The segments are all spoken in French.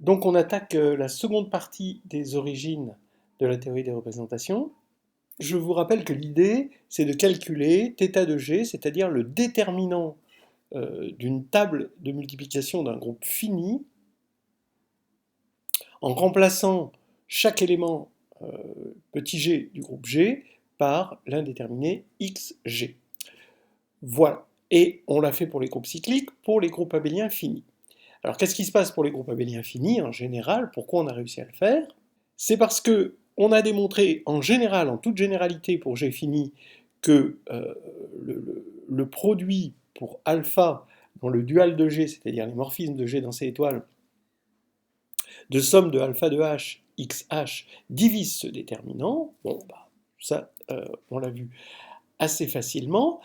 Donc on attaque la seconde partie des origines de la théorie des représentations. Je vous rappelle que l'idée, c'est de calculer θ de g, c'est-à-dire le déterminant d'une table de multiplication d'un groupe fini, en remplaçant chaque élément petit g du groupe G par l'indéterminé xg. Voilà. Et on l'a fait pour les groupes cycliques, pour les groupes abéliens finis. Alors qu'est-ce qui se passe pour les groupes abéliens finis en général? Pourquoi on a réussi à le faire? C'est parce que on a démontré en général, en toute généralité pour G fini, que le produit pour alpha dans le dual de G, c'est-à-dire les morphismes de G dans ces étoiles, de somme de alpha de H, xH, divise ce déterminant. Bon, bah, ça, on l'a vu assez facilement.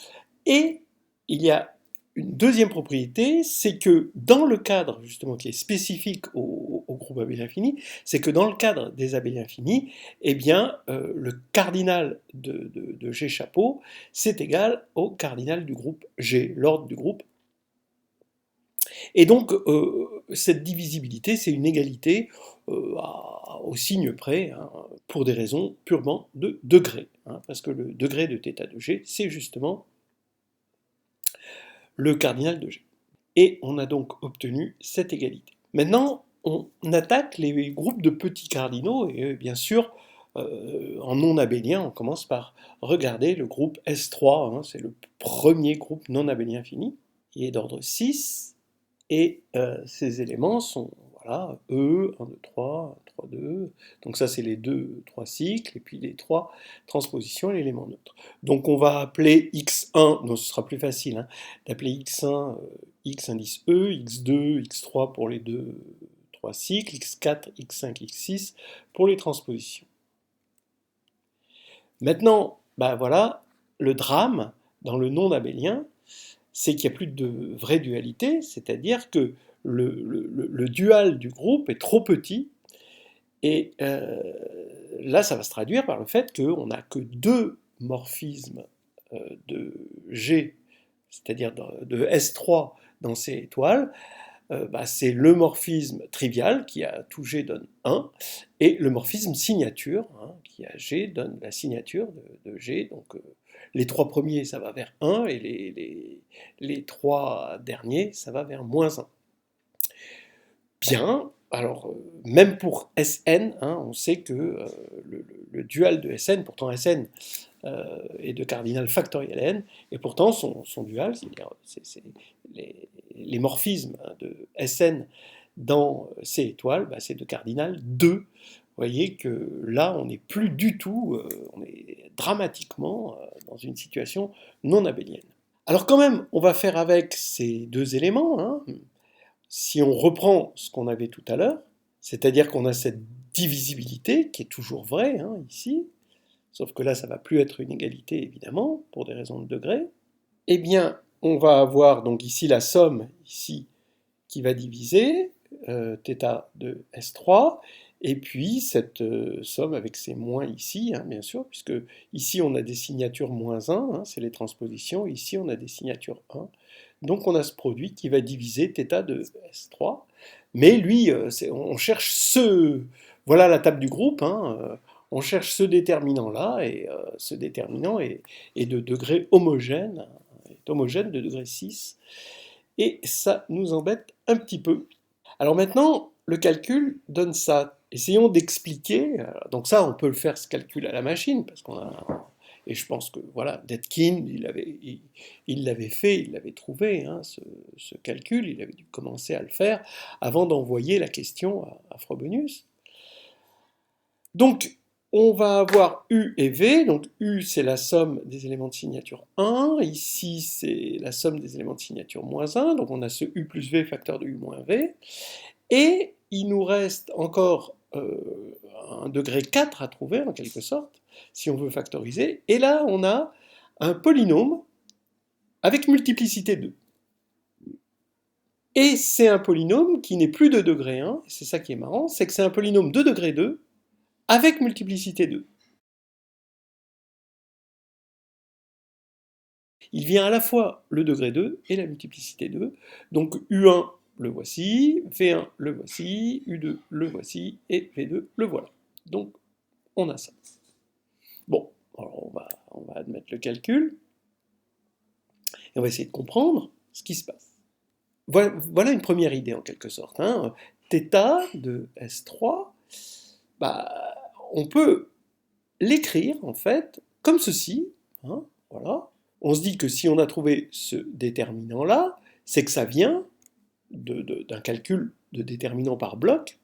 Et il y a une deuxième propriété, c'est que dans le cadre justement qui est spécifique au groupe abélien fini, c'est que dans le cadre des abéliens finis, eh bien, le cardinal de G chapeau, c'est égal au cardinal du groupe G, l'ordre du groupe. Et donc, cette divisibilité, c'est une égalité au signe près, hein, pour des raisons purement de degré, hein, parce que le degré de θ de G, c'est justement le cardinal de G. Et on a donc obtenu cette égalité. Maintenant, on attaque les groupes de petits cardinaux, et bien sûr, en non abélien, on commence par regarder le groupe S3, hein, c'est le premier groupe non abélien fini, il est d'ordre 6, et ces éléments sont voilà, E, 1, 2, 3, 3, 2. Donc ça, c'est les 3 cycles, et puis les 3 transpositions et l'élément neutre. Donc on va appeler X1, non, ce sera plus facile, hein, d'appeler X1 X indice E, X2, X3 pour les 3 cycles, X4, X5, X6 pour les transpositions. Maintenant, bah voilà, le drame dans le non abélien, c'est qu'il n'y a plus de vraie dualité, c'est-à-dire que le dual du groupe est trop petit, et là, ça va se traduire par le fait qu'on n'a que deux morphismes de G, c'est-à-dire de S3 dans ces étoiles. Bah, c'est le morphisme trivial qui a tout G donne 1, et le morphisme signature, hein, qui a G donne la signature de G. Donc les trois premiers, ça va vers 1, et les trois derniers, ça va vers moins 1. Bien, alors même pour Sn, hein, on sait que le dual de Sn, pourtant Sn est de cardinal factoriel n, et pourtant son dual, c'est-à-dire les morphismes de Sn dans C étoiles, bah, c'est de cardinal 2. Vous voyez que là, on n'est plus du tout, on est dramatiquement dans une situation non abélienne. Alors quand même, on va faire avec ces deux éléments, hein. Si on reprend ce qu'on avait tout à l'heure, c'est-à-dire qu'on a cette divisibilité qui est toujours vraie, hein, ici, sauf que là, ça ne va plus être une égalité, évidemment, pour des raisons de degré, eh bien, on va avoir donc ici la somme, ici, qui va diviser θ de S3, et puis cette somme avec ces moins ici, hein, bien sûr, puisque ici on a des signatures moins 1, hein, c'est les transpositions, ici on a des signatures 1. Donc on a ce produit qui va diviser θ de S3, mais lui, on cherche ce... Voilà la table du groupe, hein, on cherche ce déterminant-là, et ce déterminant est de degré homogène, est homogène de degré 6, et ça nous embête un petit peu. Alors maintenant, le calcul donne ça. Essayons d'expliquer. Donc ça, on peut le faire ce calcul à la machine, parce qu'on a... Et je pense que voilà, Dedekind, il l'avait fait, il l'avait trouvé, hein, ce calcul, il avait dû commencer à le faire avant d'envoyer la question à Frobenius. Donc, on va avoir U et V. Donc, U, c'est la somme des éléments de signature 1. Ici, c'est la somme des éléments de signature moins 1. Donc, on a ce U plus V facteur de U moins V. Et il nous reste encore un degré 4 à trouver, en quelque sorte, si on veut factoriser. Et là, on a un polynôme avec multiplicité 2. Et c'est un polynôme qui n'est plus de degré 1. C'est ça qui est marrant, c'est que c'est un polynôme de degré 2 avec multiplicité 2. Il vient à la fois le degré 2 et la multiplicité 2. Donc U1, le voici, V1, le voici, U2, le voici, et V2, le voilà. Donc, on a ça. Bon, alors on va admettre le calcul, et on va essayer de comprendre ce qui se passe. Voilà une première idée en quelque sorte. Hein. Θ de S3, bah, on peut l'écrire en fait comme ceci. Hein, voilà. On se dit que si on a trouvé ce déterminant-là, c'est que ça vient d'un calcul de déterminant par bloc,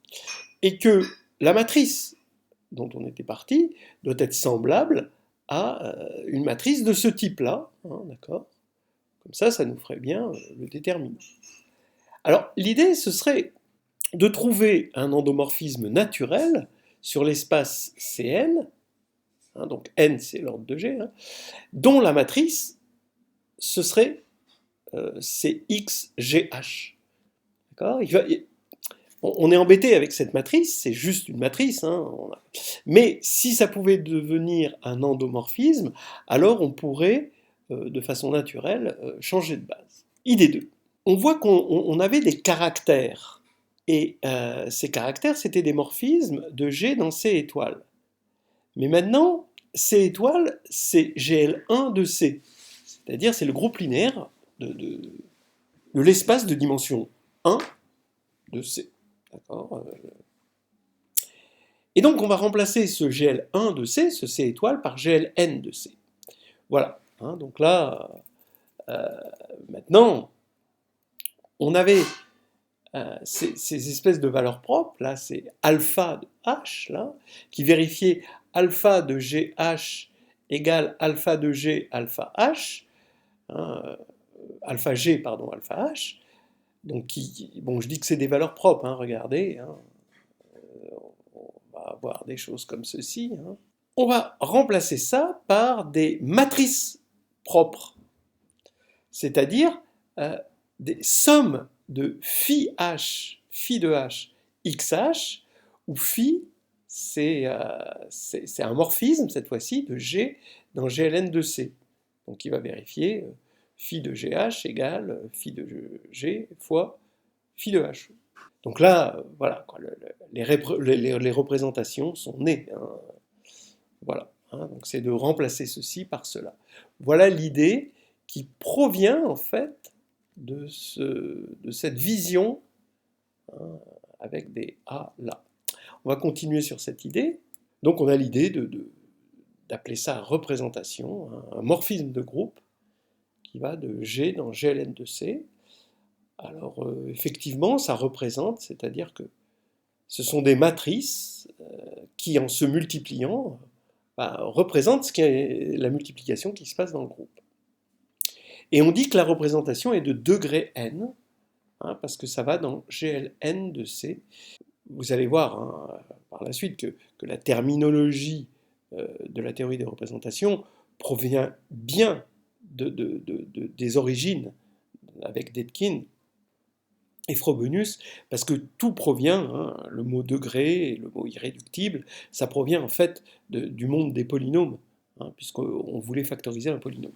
et que la matrice dont on était parti doit être semblable à une matrice de ce type-là. Hein, d'accord. Comme ça nous ferait bien le déterminant. Alors, l'idée, ce serait de trouver un endomorphisme naturel sur l'espace Cn, hein, donc n c'est l'ordre de G, hein, dont la matrice, ce serait CXGH. D'accord. On est embêté avec cette matrice, c'est juste une matrice, hein, mais si ça pouvait devenir un endomorphisme, alors on pourrait, de façon naturelle, changer de base. Idée 2. On voit qu'on avait des caractères, et ces caractères, c'était des morphismes de G dans C étoile. Mais maintenant, C étoile, c'est GL1 de C, c'est-à-dire c'est le groupe linéaire de l'espace de dimension 1 de C. D'accord. Et donc on va remplacer ce GL1 de C, ce C étoile, par GLN de C. Voilà. Hein, donc là, maintenant, on avait ces espèces de valeurs propres, là c'est alpha de H, là, qui vérifiait alpha de GH égale alpha de G alpha H, hein, alpha G, pardon, alpha H, donc bon, je dis que c'est des valeurs propres, hein, regardez, hein, on va avoir des choses comme ceci. Hein. On va remplacer ça par des matrices propres, c'est-à-dire des sommes de phi h, phi de h, xh, où phi, c'est un morphisme, cette fois-ci, de G dans GLN de C. Donc il va vérifier phi de GH égale phi de G fois phi de H. Donc là, voilà, quoi, les représentations sont nées. Hein. Voilà. Hein, donc c'est de remplacer ceci par cela. Voilà l'idée qui provient en fait de cette vision, hein, avec des A là. On va continuer sur cette idée. Donc on a l'idée d'appeler ça représentation, hein, un morphisme de groupe qui va de G dans GLN de C. Alors effectivement, ça représente, c'est-à-dire que ce sont des matrices qui, en se multipliant, représentent ce qu'est la multiplication qui se passe dans le groupe. Et on dit que la représentation est de degré n, hein, parce que ça va dans GLN de C. Vous allez voir, hein, par la suite que la terminologie de la théorie des représentations provient bien des origines avec Dedekind et Frobenius, parce que tout provient, hein, le mot degré et le mot irréductible, ça provient en fait du monde des polynômes, hein, puisqu'on voulait factoriser un polynôme.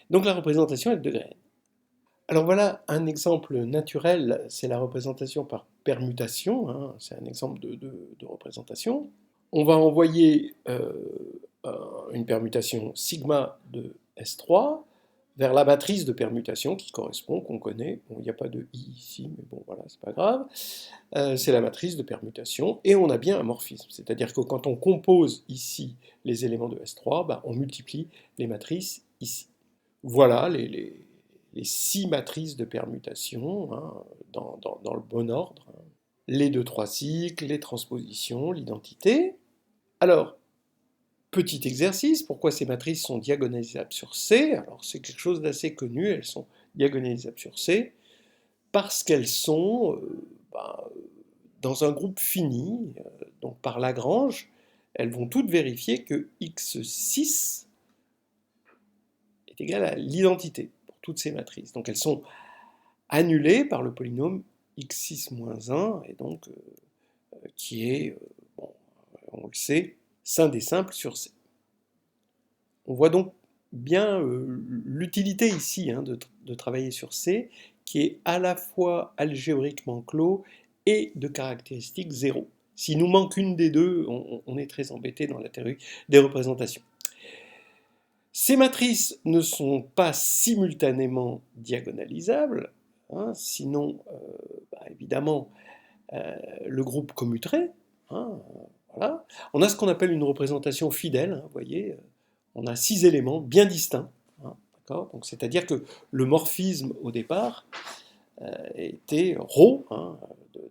Donc la représentation est de degré n. Alors voilà un exemple naturel, c'est la représentation par permutation, hein, c'est un exemple de représentation. On va envoyer une permutation sigma de S3 vers la matrice de permutation qui correspond, qu'on connaît. Bon, il n'y a pas de i ici, mais bon, voilà, c'est pas grave. C'est la matrice de permutation, et on a bien un morphisme. C'est-à-dire que quand on compose ici les éléments de S3, on multiplie les matrices ici. Voilà les 6 matrices de permutation, hein, dans le bon ordre. Hein. Les 2-3 cycles, les transpositions, l'identité. Alors, petit exercice, pourquoi ces matrices sont diagonalisables sur C? Alors c'est quelque chose d'assez connu, elles sont diagonalisables sur C, parce qu'elles sont dans un groupe fini, donc par Lagrange, elles vont toutes vérifier que x6 est égal à l'identité pour toutes ces matrices. Donc elles sont annulées par le polynôme x6-1, et donc qui est, bon, on le sait, sein des simples sur C. On voit donc bien l'utilité ici, hein, de travailler sur C, qui est à la fois algébriquement clos et de caractéristique 0. S'il nous manque une des deux, on est très embêté dans la théorie des représentations. Ces matrices ne sont pas simultanément diagonalisables, hein, sinon, évidemment, le groupe commuterait. Hein, voilà. On a ce qu'on appelle une représentation fidèle, hein, vous voyez, on a 6 éléments bien distincts. Hein, donc, c'est-à-dire que le morphisme, au départ, était ρ, hein,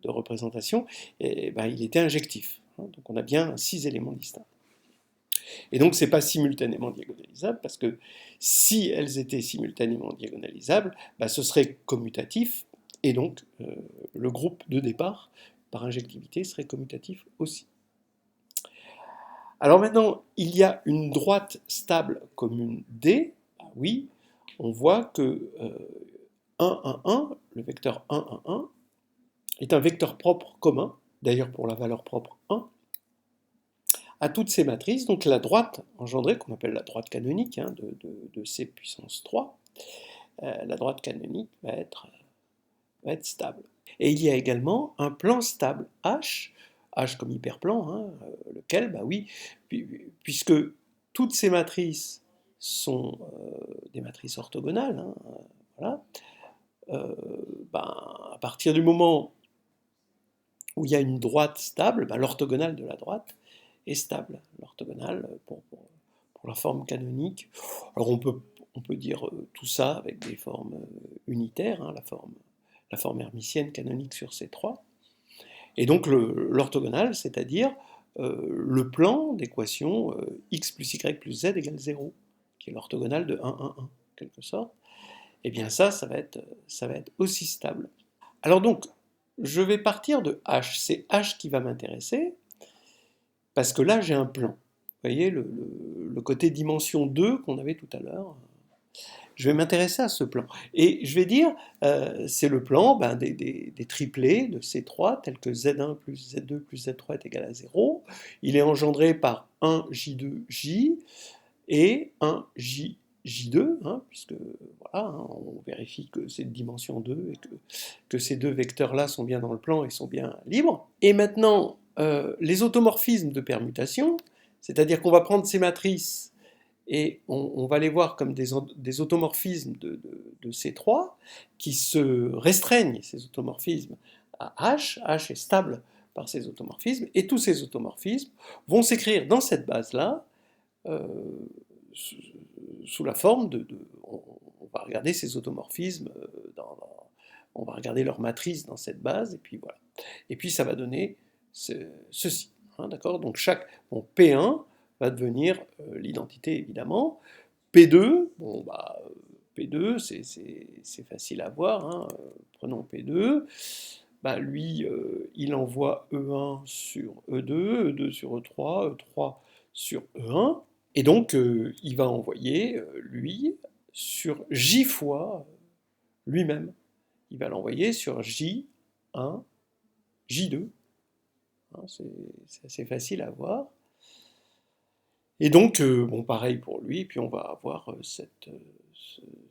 de représentation, et il était injectif. Hein, donc on a bien 6 éléments distincts. Et donc, ce n'est pas simultanément diagonalisable, parce que si elles étaient simultanément diagonalisables, ce serait commutatif, et donc le groupe de départ, par injectivité, serait commutatif aussi. Alors maintenant, il y a une droite stable commune D. Oui, on voit que 1, 1, 1, le vecteur 1, 1, 1, est un vecteur propre commun, d'ailleurs pour la valeur propre 1, à toutes ces matrices. Donc la droite engendrée, qu'on appelle la droite canonique, hein, de C puissance 3, la droite canonique va être stable. Et il y a également un plan stable H, H comme hyperplan, hein, lequel, oui, puisque toutes ces matrices sont des matrices orthogonales, hein, voilà, à partir du moment où il y a une droite stable, l'orthogonale de la droite est stable. L'orthogonale pour la forme canonique. Alors on peut dire tout ça avec des formes unitaires, hein, la forme hermitienne canonique sur C3. Et donc l'orthogonale, c'est-à-dire le plan d'équation x plus y plus z égale 0, qui est l'orthogonale de 1, 1, 1, en quelque sorte. Et bien ça va être aussi stable. Alors donc, je vais partir de H. C'est H qui va m'intéresser, parce que là, j'ai un plan. Vous voyez, le côté dimension 2 qu'on avait tout à l'heure. Je vais m'intéresser à ce plan. Et je vais dire, c'est le plan des triplés de C3, tels que Z1 plus Z2 plus Z3 est égal à 0. Il est engendré par 1 J2J et 1 J2, hein, puisque voilà, hein, on vérifie que c'est de dimension 2 et que ces deux vecteurs-là sont bien dans le plan et sont bien libres. Et maintenant, les automorphismes de permutation, c'est-à-dire qu'on va prendre ces matrices et on va les voir comme des automorphismes de C3 qui se restreignent, ces automorphismes, à H. H est stable par ces automorphismes, et tous ces automorphismes vont s'écrire dans cette base-là sous la forme on va regarder ces automorphismes, on va regarder leur matrice dans cette base, et puis voilà. Et puis ça va donner ceci. Hein, d'accord ? Donc P1 va devenir l'identité évidemment. P2, P2 c'est facile à voir. Hein, prenons P2. Lui, il envoie E1 sur E2, E2 sur E3, E3 sur E1. Et donc, il va envoyer, lui, sur J fois lui-même. Il va l'envoyer sur J1, J2. Hein, c'est assez facile à voir. Et donc, pareil pour lui, puis on va avoir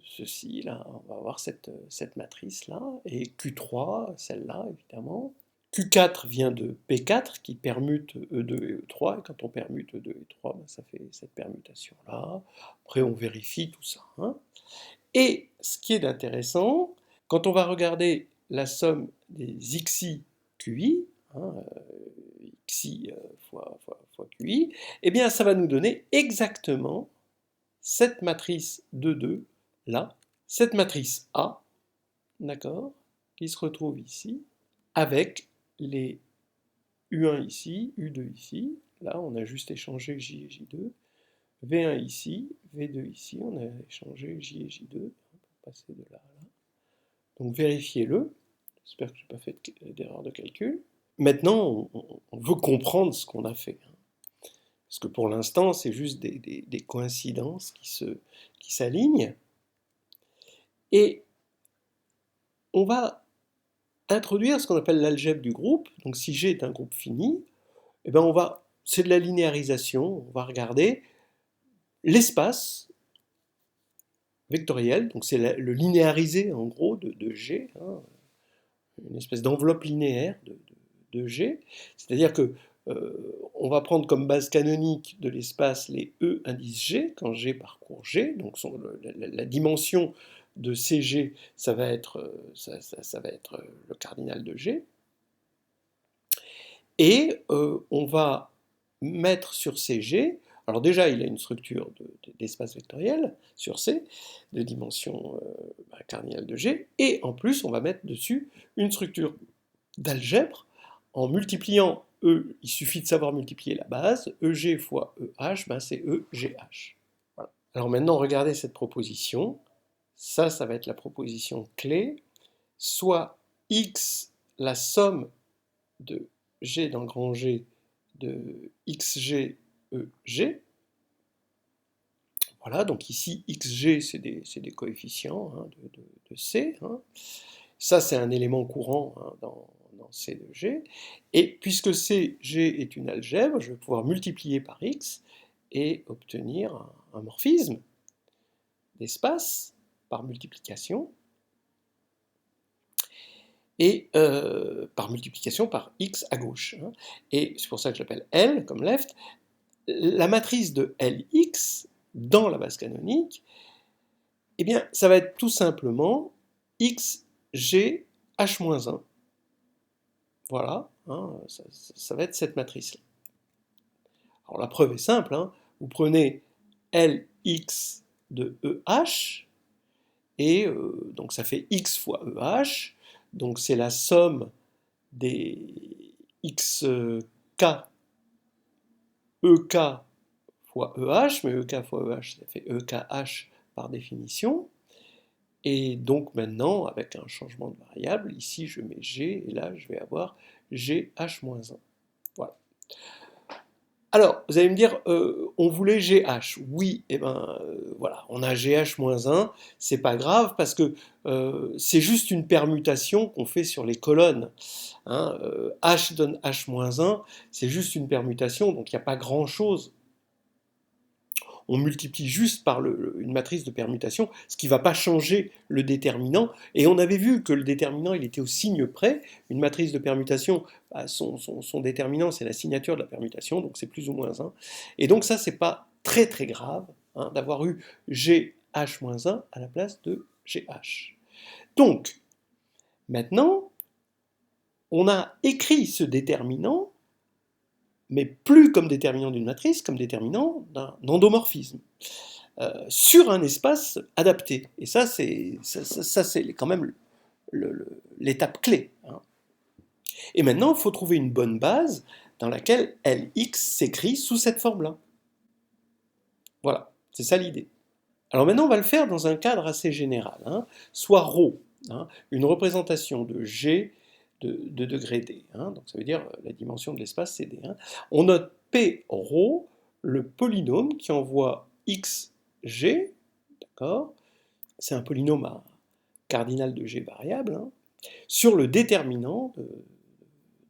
ceci, là, on va avoir cette matrice-là, et Q3, celle-là, évidemment. Q4 vient de P4 qui permute E2 et E3, et quand on permute E2 et E3, ça fait cette permutation-là. Après, on vérifie tout ça. Hein. Et ce qui est intéressant, quand on va regarder la somme des xi qi, hein, xi fois qi, eh bien ça va nous donner exactement cette matrice de 2 là, cette matrice A, d'accord, qui se retrouve ici, avec les U1 ici, U2 ici, là on a juste échangé J et J2, V1 ici, V2 ici, on a échangé J et J2, pour passer de là à là. Donc vérifiez-le, j'espère que je n'ai pas fait d'erreur de calcul. Maintenant, on veut comprendre ce qu'on a fait. Parce que pour l'instant, c'est juste des coïncidences qui s'alignent. Et on va introduire ce qu'on appelle l'algèbre du groupe. Donc si G est un groupe fini, eh ben c'est de la linéarisation. On va regarder l'espace vectoriel, donc c'est le linéarisé en gros de G, hein, une espèce d'enveloppe linéaire de G, c'est-à-dire que on va prendre comme base canonique de l'espace les E indice G, quand G parcourt G, donc la dimension de CG, ça va être, ça va être le cardinal de G, et on va mettre sur CG, alors déjà il a une structure d'espace vectoriel sur C, de dimension cardinale de G, et en plus on va mettre dessus une structure d'algèbre en multipliant E, il suffit de savoir multiplier la base, EG fois EH, ben c'est EGH. Voilà. Alors maintenant, regardez cette proposition. Ça va être la proposition clé. Soit X, la somme de G dans grand G de XG, EG. Voilà, donc ici, XG, c'est des coefficients hein, de C. Hein. Ça, c'est un élément courant hein, dans C de G. Et puisque CG est une algèbre, je vais pouvoir multiplier par X et obtenir un morphisme d'espace par multiplication. Et par multiplication par X à gauche. Hein. Et c'est pour ça que je l'appelle L, comme left. La matrice de Lx dans la base canonique, eh bien, ça va être tout simplement XG H-1. Voilà, hein, ça va être cette matrice-là. Alors la preuve est simple, hein, vous prenez Lx de EH, et donc ça fait X fois EH, donc c'est la somme des XK, EK fois EH, mais EK fois EH, ça fait EKH par définition. Et donc maintenant, avec un changement de variable, ici je mets G, et là je vais avoir GH-1. Voilà. Alors, vous allez me dire, on voulait GH. Oui, et ben voilà, on a GH-1, c'est pas grave, parce que c'est juste une permutation qu'on fait sur les colonnes. Hein, H donne H-1, c'est juste une permutation, donc il n'y a pas grand-chose. On multiplie juste par une matrice de permutation, ce qui ne va pas changer le déterminant. Et on avait vu que le déterminant, il était au signe près. Une matrice de permutation, bah, son déterminant, c'est la signature de la permutation, donc c'est plus ou moins 1. Et donc ça, c'est pas très très grave hein, d'avoir eu GH-1 à la place de GH. Donc, maintenant, on a écrit ce déterminant mais plus comme déterminant d'une matrice, comme déterminant d'un endomorphisme, sur un espace adapté. Et ça, c'est quand même l'étape clé. Hein. Et maintenant, il faut trouver une bonne base dans laquelle Lx s'écrit sous cette forme-là. Voilà, c'est ça l'idée. Alors maintenant, on va le faire dans un cadre assez général. Hein. Soit ρ, hein, une représentation de G de degré D. Hein, donc ça veut dire la dimension de l'espace c'est D. Hein. On note P ρ, le polynôme qui envoie xg, d'accord, c'est un polynôme à cardinal de G variable, hein, sur le déterminant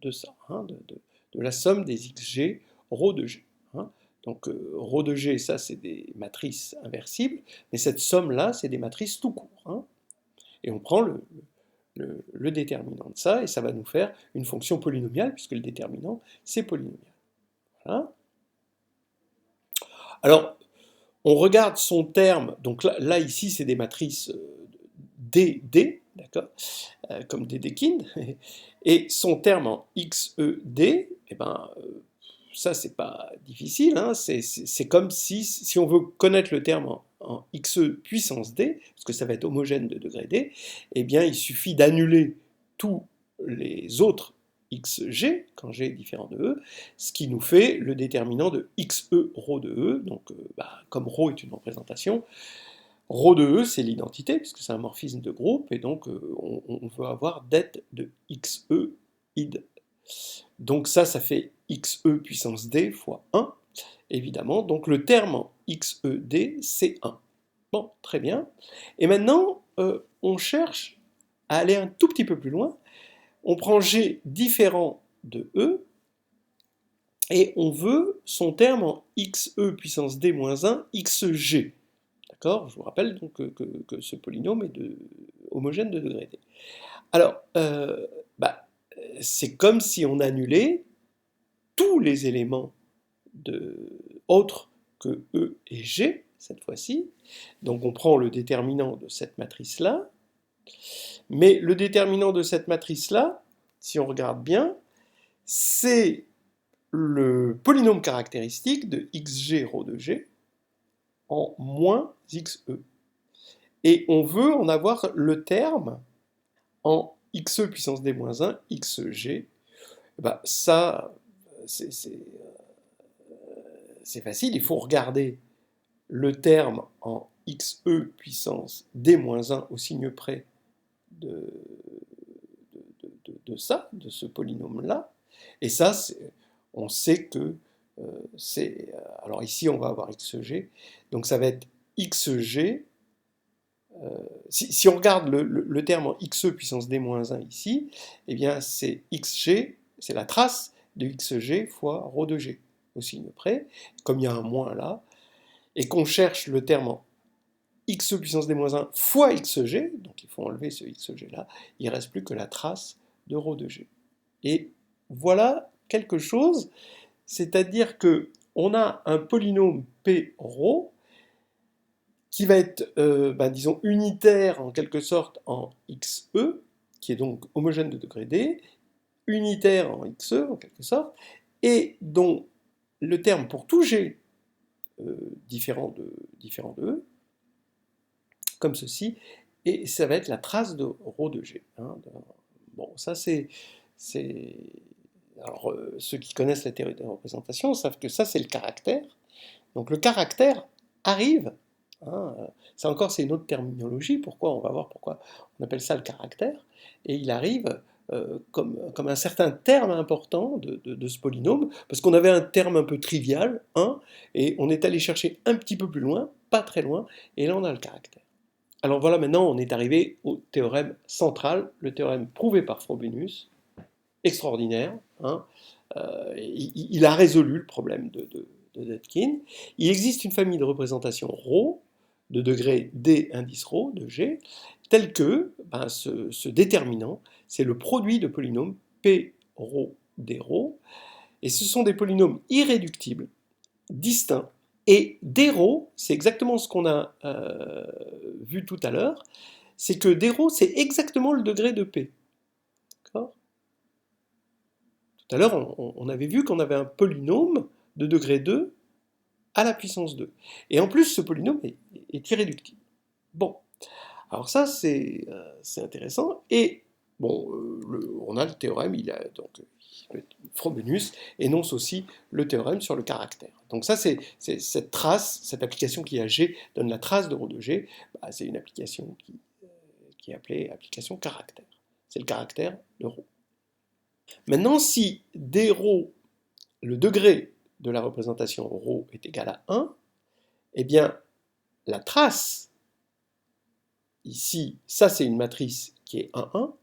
de ça, hein, de la somme des xg ρ de G. Hein. Donc ρ de G, ça c'est des matrices inversibles, mais cette somme-là, c'est des matrices tout court. Hein. Et on prend le déterminant de ça, et ça va nous faire une fonction polynomiale, puisque le déterminant, c'est polynomial. Voilà. Alors, on regarde son terme, donc là ici, c'est des matrices D, d'accord, comme Dedekind, et son terme en XED, eh ben, ça, c'est pas difficile, hein, c'est comme si on veut connaître le terme en XE puissance D, parce que ça va être homogène de degré D, eh bien, il suffit d'annuler tous les autres XG, quand G est différent de E, ce qui nous fait le déterminant de XE ρ de E, donc comme ρ est une représentation, ρ de E, c'est l'identité, puisque c'est un morphisme de groupe, et donc on veut avoir det de XE id. Donc ça fait XE puissance D fois 1, évidemment. Donc le terme en XED, c'est 1. Bon, très bien. Et maintenant, on cherche à aller un tout petit peu plus loin. On prend G différent de E, et on veut son terme en XE puissance D moins 1, XG. D'accord? Je vous rappelle donc que ce polynôme est homogène de degré d. Alors, bah, c'est comme si on annulait tous les éléments autres que E et G, cette fois-ci. Donc on prend le déterminant de cette matrice-là, mais le déterminant de cette matrice-là, si on regarde bien, c'est le polynôme caractéristique de xg rho de g en moins xe. Et on veut en avoir le terme en xe puissance d-1 xg. Bah, ça, c'est facile, il faut regarder le terme en xe puissance d-1 au signe près de ça, de ce polynôme-là. Et ça, on sait que c'est... Alors ici, on va avoir xg. Donc ça va être xg. Si on regarde le terme en xe puissance d-1 ici, eh bien c'est xg, c'est la trace de xg fois rho de g, au signe près, comme il y a un moins là, et qu'on cherche le terme en xe puissance d-1 fois xg, donc il faut enlever ce xg là, il ne reste plus que la trace de rho de g. Et voilà quelque chose, c'est-à-dire que on a un polynôme p rho qui va être, disons, unitaire en quelque sorte en xe, qui est donc homogène de degré d, unitaire en xe en quelque sorte, et dont le terme pour tout g différent de E, comme ceci, et ça va être la trace de rho de g. Hein. Bon, ça c'est... Alors, ceux qui connaissent la théorie de la représentation savent que ça c'est le caractère. Donc le caractère arrive, hein, ça encore c'est une autre terminologie, pourquoi on va voir pourquoi on appelle ça le caractère, et il arrive comme un certain terme important de ce polynôme, parce qu'on avait un terme un peu trivial, 1, et on est allé chercher un petit peu plus loin, pas très loin, et là on a le caractère. Alors voilà, maintenant on est arrivé au théorème central, le théorème prouvé par Frobenius, extraordinaire, hein, il a résolu le problème de Dedekind. Il existe une famille de représentations ρ, de degré d indice ρ de g, tel que ce déterminant, c'est le produit de polynômes p ρ d ρ, et ce sont des polynômes irréductibles, distincts, et d ρ, c'est exactement ce qu'on a vu tout à l'heure, c'est que d ρ, c'est exactement le degré de p. D'accord ? Tout à l'heure, on avait vu qu'on avait un polynôme de degré 2 à la puissance 2. Et en plus, ce polynôme est irréductible. Bon, alors ça, c'est intéressant. Et bon, on a le théorème, donc Frobenius énonce aussi le théorème sur le caractère. Donc ça, c'est cette trace, cette application qui a G donne la trace de rho de G, c'est une application qui est appelée application caractère. C'est le caractère de rho. Maintenant, si d ρ, le degré de la représentation ρ est égal à 1, eh bien, la trace, ici, ça c'est une matrice qui est 1, 1,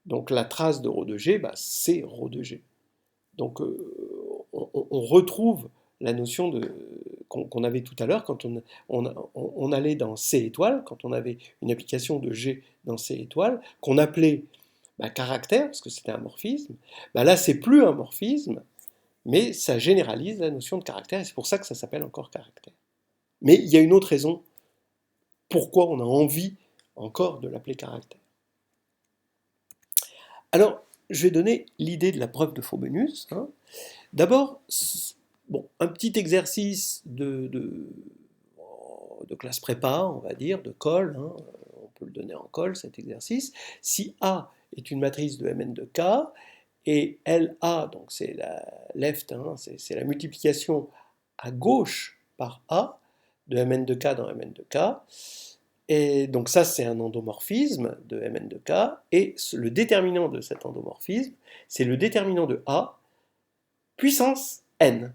donc la trace de rho de g, c'est rho de g. Donc on retrouve la notion qu'on avait tout à l'heure quand on allait dans C étoile, quand on avait une application de G dans C étoile, qu'on appelait caractère, parce que c'était un morphisme. Là, c'est plus un morphisme, mais ça généralise la notion de caractère, et c'est pour ça que ça s'appelle encore caractère. Mais il y a une autre raison pourquoi on a envie encore de l'appeler caractère. Alors, je vais donner l'idée de la preuve de Frobenius. Hein. D'abord, un petit exercice de classe prépa, on va dire, de colle, hein. On peut le donner en colle, cet exercice. Si A est une matrice de Mn de K, et LA, donc c'est la left, hein, c'est la multiplication à gauche par A, de Mn de K dans Mn de K, et donc ça c'est un endomorphisme de Mn de K, et le déterminant de cet endomorphisme, c'est le déterminant de A, puissance n.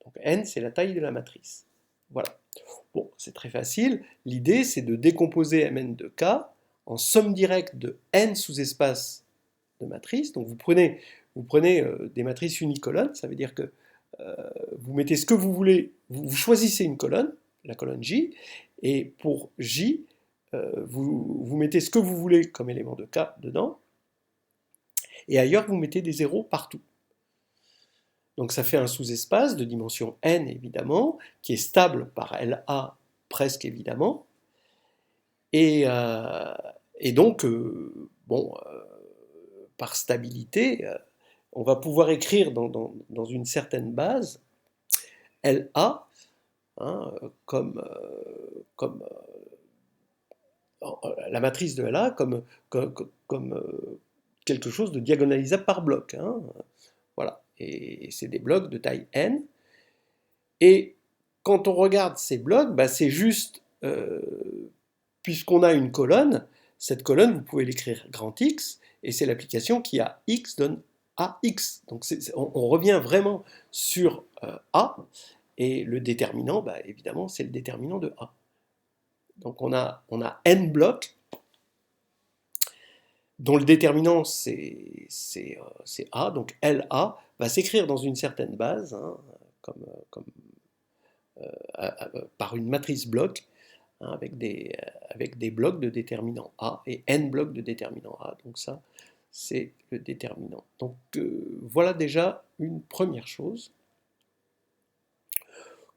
Donc n c'est la taille de la matrice. Voilà. Bon, c'est très facile. L'idée, c'est de décomposer Mn de K en somme directe de n sous-espaces de matrices. Donc vous prenez des matrices unicolonnes, ça veut dire que vous mettez ce que vous voulez, vous choisissez une colonne, la colonne J, et pour J, vous mettez ce que vous voulez comme élément de K dedans, et ailleurs vous mettez des zéros partout. Donc ça fait un sous-espace de dimension n évidemment, qui est stable par LA presque évidemment, et, donc, bon, par stabilité, on va pouvoir écrire dans une certaine base LA, hein, comme la matrice de LA comme quelque chose de diagonalisable par bloc. Hein, voilà. Et c'est des blocs de taille n. Et quand on regarde ces blocs, bah, c'est juste, puisqu'on a une colonne, cette colonne, vous pouvez l'écrire grand X, et c'est l'application qui a X donne AX. Donc on revient vraiment sur A, et le déterminant, bah, évidemment, c'est le déterminant de A. Donc on a n blocs, dont le déterminant c'est A, donc LA va s'écrire dans une certaine base, hein, par une matrice bloc, hein, avec des blocs de déterminant A et n blocs de déterminant A. Donc ça, c'est le déterminant. Donc voilà déjà une première chose,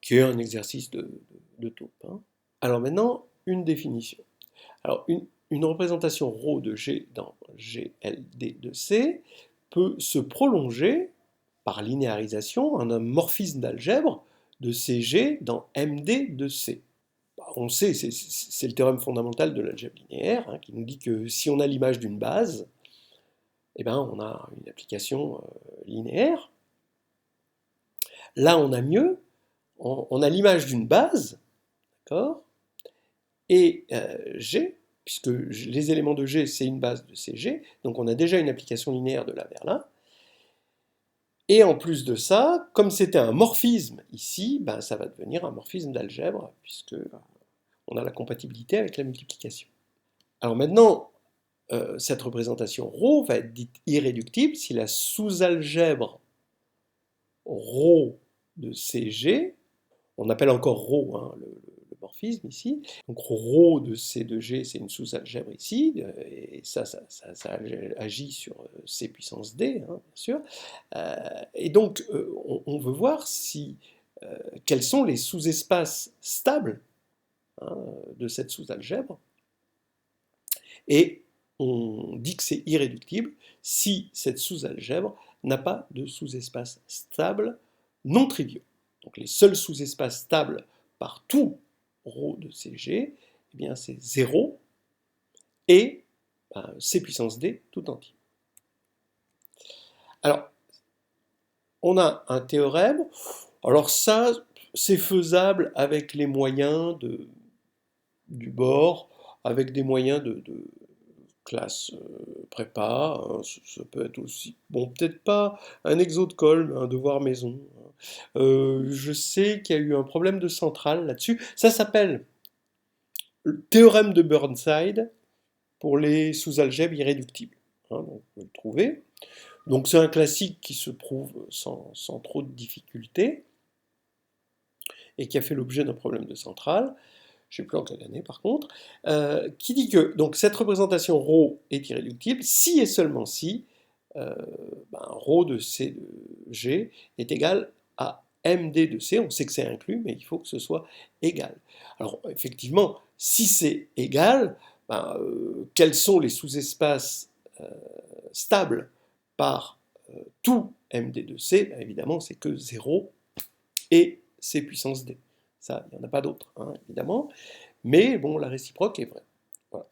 qui est un exercice de taupe. Hein. Alors maintenant, une définition. Alors une représentation ρ de G dans GLD de C peut se prolonger par linéarisation en un morphisme d'algèbre de CG dans MD de C. On sait, c'est le théorème fondamental de l'algèbre linéaire, hein, qui nous dit que si on a l'image d'une base, eh ben, on a une application linéaire. Là, on a mieux, on a l'image d'une base, d'accord, et G, puisque les éléments de G, c'est une base de CG, donc on a déjà une application linéaire de là vers là. Et en plus de ça, comme c'était un morphisme ici, ben ça va devenir un morphisme d'algèbre, puisque on a la compatibilité avec la multiplication. Alors maintenant, cette représentation ρ va être dite irréductible si la sous-algèbre ρ de CG, on appelle encore ρ, hein, le morphisme ici, donc ρ de C de G, c'est une sous-algèbre ici, et ça agit sur C puissance D, hein, bien sûr, et donc on veut voir si, quels sont les sous-espaces stables, hein, de cette sous-algèbre, et on dit que c'est irréductible si cette sous-algèbre n'a pas de sous-espace stable non triviaux. Donc les seuls sous-espaces stables par tout ρ de CG, eh bien c'est 0 et C puissance D tout entier. Alors, on a un théorème, alors ça, c'est faisable avec les moyens du bord, avec des moyens de classe prépa, hein, ça peut être aussi, bon, peut-être pas un exo de colle, mais un devoir maison. Je sais qu'il y a eu un problème de centrale là-dessus. Ça s'appelle le théorème de Burnside pour les sous-algèbres irréductibles. Hein, donc vous pouvez le trouver. Donc c'est un classique qui se prouve sans trop de difficultés et qui a fait l'objet d'un problème de centrale. Je ne sais plus en quelle année par contre, qui dit que donc, cette représentation ρ est irréductible si et seulement si ρ de C de G est égal à MD de C. On sait que c'est inclus, mais il faut que ce soit égal. Alors effectivement, si c'est égal, quels sont les sous-espaces stables par tout MD de C? Évidemment, c'est que 0 et C puissance D. Ça, il n'y en a pas d'autre, hein, évidemment. Mais bon, la réciproque est vraie. Voilà.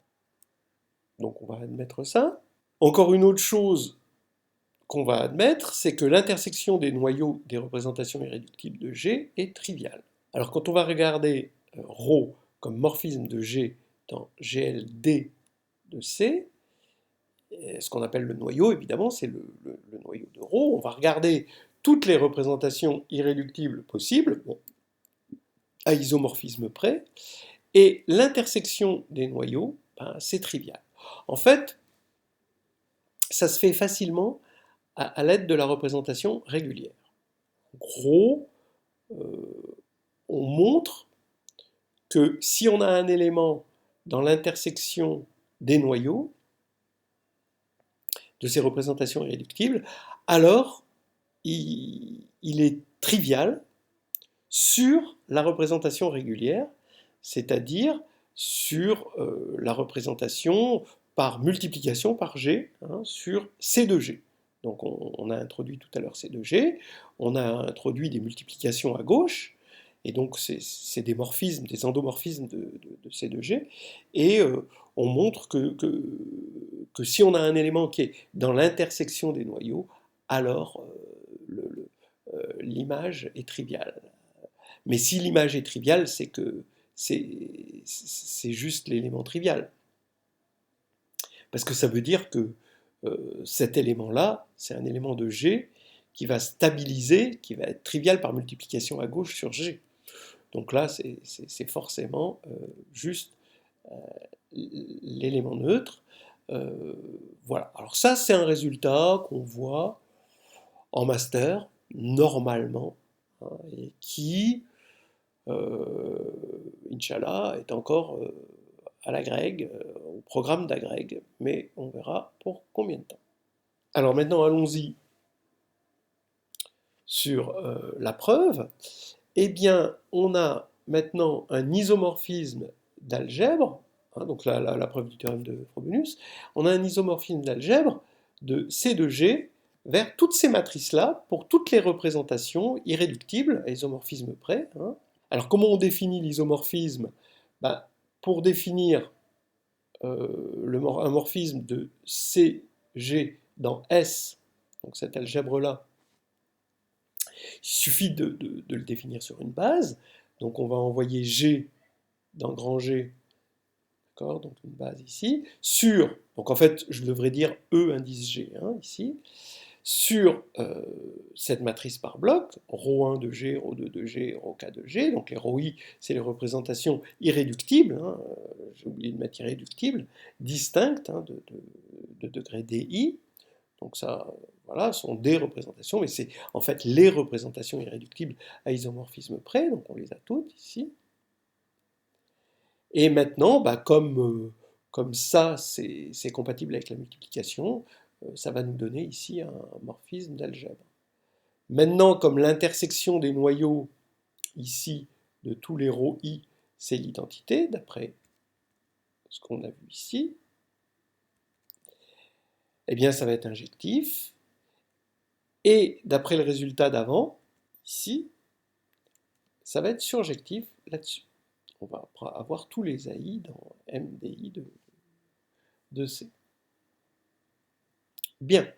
Donc on va admettre ça. Encore une autre chose qu'on va admettre, c'est que l'intersection des noyaux des représentations irréductibles de G est triviale. Alors quand on va regarder ρ comme morphisme de G dans GLD de C, ce qu'on appelle le noyau, évidemment, c'est le noyau de ρ. On va regarder toutes les représentations irréductibles possibles, bon, à isomorphisme près, et l'intersection des noyaux, c'est trivial. En fait, ça se fait facilement à l'aide de la représentation régulière. En gros, on montre que si on a un élément dans l'intersection des noyaux, de ces représentations irréductibles, alors il est trivial sur la représentation régulière, c'est-à-dire sur la représentation par multiplication par G, hein, sur C de G. Donc on a introduit tout à l'heure C de G, on a introduit des multiplications à gauche, et donc c'est des morphismes, des endomorphismes de C de G, et on montre que si on a un élément qui est dans l'intersection des noyaux, alors l'image est triviale. Mais si l'image est triviale, c'est que c'est juste l'élément trivial. Parce que ça veut dire que cet élément-là, c'est un élément de G qui va stabiliser, qui va être trivial par multiplication à gauche sur G. Donc là, c'est forcément juste l'élément neutre. Voilà. Alors ça, c'est un résultat qu'on voit en master, normalement, hein, et qui, Inch'Allah, est encore à l'agrég, au programme d'agrég, mais on verra pour combien de temps. Alors maintenant, allons-y sur la preuve. Eh bien, on a maintenant un isomorphisme d'algèbre, hein, donc la preuve du théorème de Frobenius, on a un isomorphisme d'algèbre de C de G vers toutes ces matrices-là, pour toutes les représentations irréductibles, à isomorphisme près. Hein. Alors comment on définit l'isomorphisme? Ben, pour définir un morphisme de CG dans S, donc cette algèbre-là, il suffit de le définir sur une base. Donc on va envoyer G dans grand G, d'accord, donc une base ici, sur, donc en fait je devrais dire E indice G, hein, ici, sur cette matrice par bloc, ρ1 de G, ρ2 de G, ρk de G, donc les ρi, c'est les représentations irréductibles, hein, j'ai oublié de mettre irréductibles, distinctes, hein, de degré DI, donc ça, voilà, sont des représentations, mais c'est en fait les représentations irréductibles à isomorphisme près, donc on les a toutes ici. Et maintenant, bah, comme ça, c'est compatible avec la multiplication, ça va nous donner ici un morphisme d'algèbre. Maintenant, comme l'intersection des noyaux, ici, de tous les ρ I, c'est l'identité, d'après ce qu'on a vu ici, eh bien, ça va être injectif. Et d'après le résultat d'avant, ici, ça va être surjectif là-dessus. On va avoir tous les AI dans MDI de C. Bien.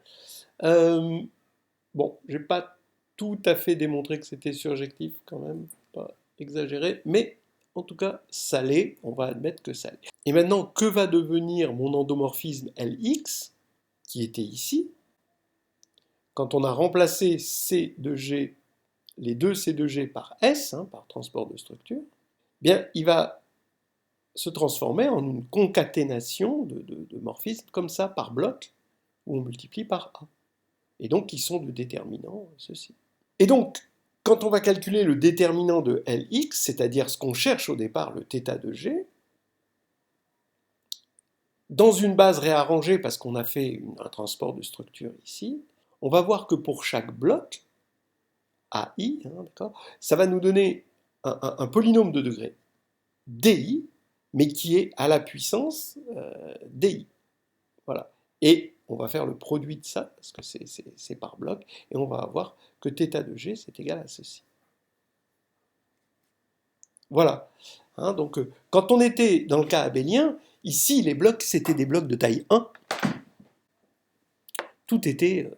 Bon, j'ai pas tout à fait démontré que c'était surjectif quand même, pas exagéré, mais en tout cas, ça l'est, on va admettre que ça l'est. Et maintenant, que va devenir mon endomorphisme Lx, qui était ici, quand on a remplacé C de G, les deux C de G par S, hein, par transport de structure, bien, il va se transformer en une concaténation de morphismes comme ça par bloc, où on multiplie par A. Et donc, qui sont de déterminant ceci. Et donc, quand on va calculer le déterminant de Lx, c'est-à-dire ce qu'on cherche au départ, le θ de G, dans une base réarrangée, parce qu'on a fait un transport de structure ici, on va voir que pour chaque bloc, AI, hein, ça va nous donner un polynôme de degré DI, mais qui est à la puissance DI. Voilà. Et on va faire le produit de ça, parce que c'est par bloc, et on va avoir que θ de G, c'est égal à ceci. Voilà. Hein, donc, quand on était dans le cas abélien, ici, les blocs, c'était des blocs de taille 1. Tout était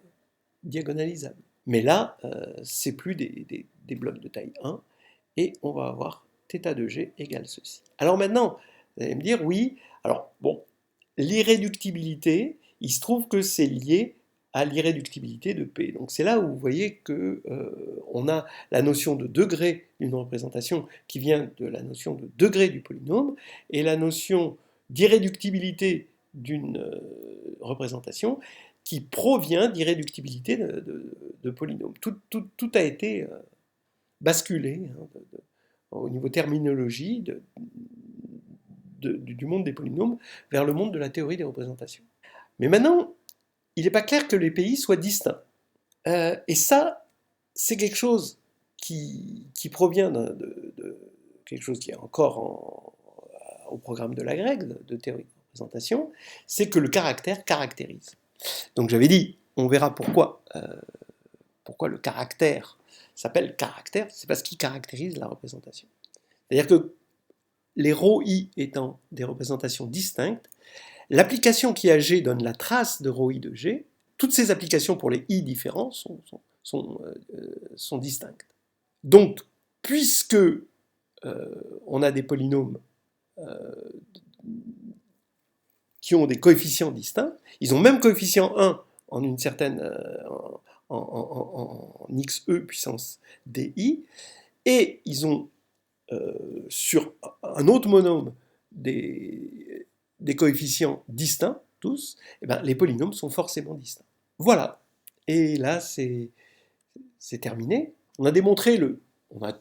diagonalisable. Mais là, c'est plus des blocs de taille 1, et on va avoir θ de G égale ceci. Alors maintenant, vous allez me dire, oui, alors bon, l'irréductibilité, il se trouve que c'est lié à l'irréductibilité de P. Donc c'est là où vous voyez qu'on a la notion de degré d'une représentation qui vient de la notion de degré du polynôme, et la notion d'irréductibilité d'une représentation qui provient d'irréductibilité de polynômes. Tout a été basculé, hein, au niveau terminologie, du monde des polynômes vers le monde de la théorie des représentations. Mais maintenant, il n'est pas clair que les pays soient distincts. Et ça, c'est quelque chose qui provient de quelque chose qui est encore au programme de la grecque, de théorie de représentation, c'est que le caractère caractérise. Donc j'avais dit, on verra pourquoi le caractère s'appelle caractère, c'est parce qu'il caractérise la représentation. C'est-à-dire que les ρ i étant des représentations distinctes, l'application qui a G donne la trace de ρ i de G, toutes ces applications pour les i différents sont distinctes. Donc, puisque on a des polynômes qui ont des coefficients distincts, ils ont même coefficient 1 en une certaine en xe puissance di, et ils ont sur un autre monôme des coefficients distincts, tous, et ben, les polynômes sont forcément distincts. Voilà. Et là, c'est terminé. On a démontré on n'a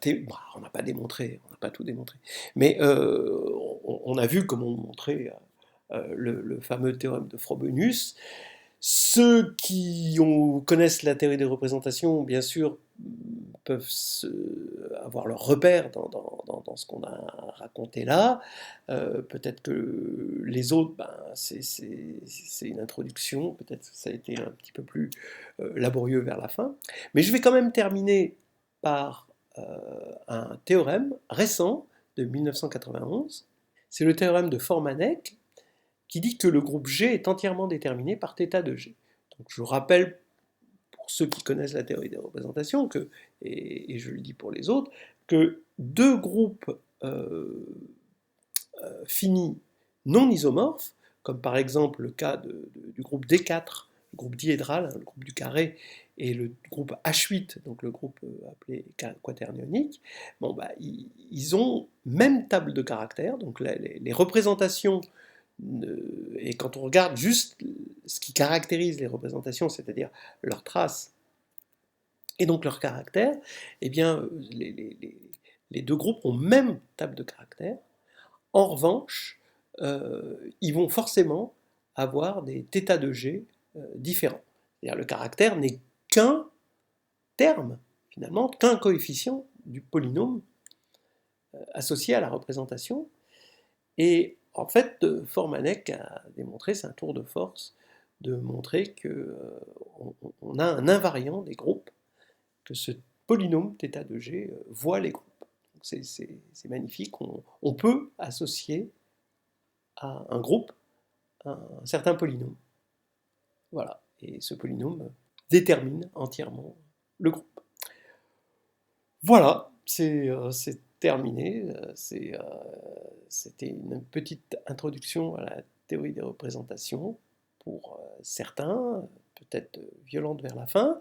pas démontré, on n'a pas tout démontré, mais on a vu comment montrer le fameux théorème de Frobenius. Ceux qui connaissent la théorie des représentations, bien sûr, peuvent avoir leur repère dans ce qu'on a raconté là. Peut-être que les autres, c'est une introduction, peut-être que ça a été un petit peu plus laborieux vers la fin. Mais je vais quand même terminer par un théorème récent de 1991. C'est le théorème de Formanek, qui dit que le groupe G est entièrement déterminé par θ de G. Donc je rappelle, pour ceux qui connaissent la théorie des représentations, et je le dis pour les autres, que deux groupes finis non isomorphes, comme par exemple le cas du groupe D4, le groupe diédral, le groupe du carré, et le groupe H8, donc le groupe appelé quaternionique, ils ont même table de caractères, donc les représentations, et quand on regarde juste ce qui caractérise les représentations, c'est-à-dire leurs traces et donc leurs caractères, eh bien les deux groupes ont même table de caractères. En revanche, ils vont forcément avoir des θ de G différents. C'est-à-dire le caractère n'est qu'un terme, finalement, qu'un coefficient du polynôme associé à la représentation. Et en fait, Formanek a démontré, c'est un tour de force, de montrer qu'on a un invariant des groupes, que ce polynôme θ de G voit les groupes. C'est magnifique, on peut associer à un groupe un certain polynôme. Voilà, et ce polynôme détermine entièrement le groupe. Voilà, c'est terminé. C'était une petite introduction à la théorie des représentations pour certains, peut-être violente vers la fin,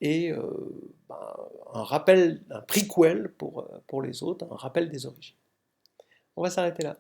et un rappel, un prequel pour les autres, un rappel des origines. On va s'arrêter là.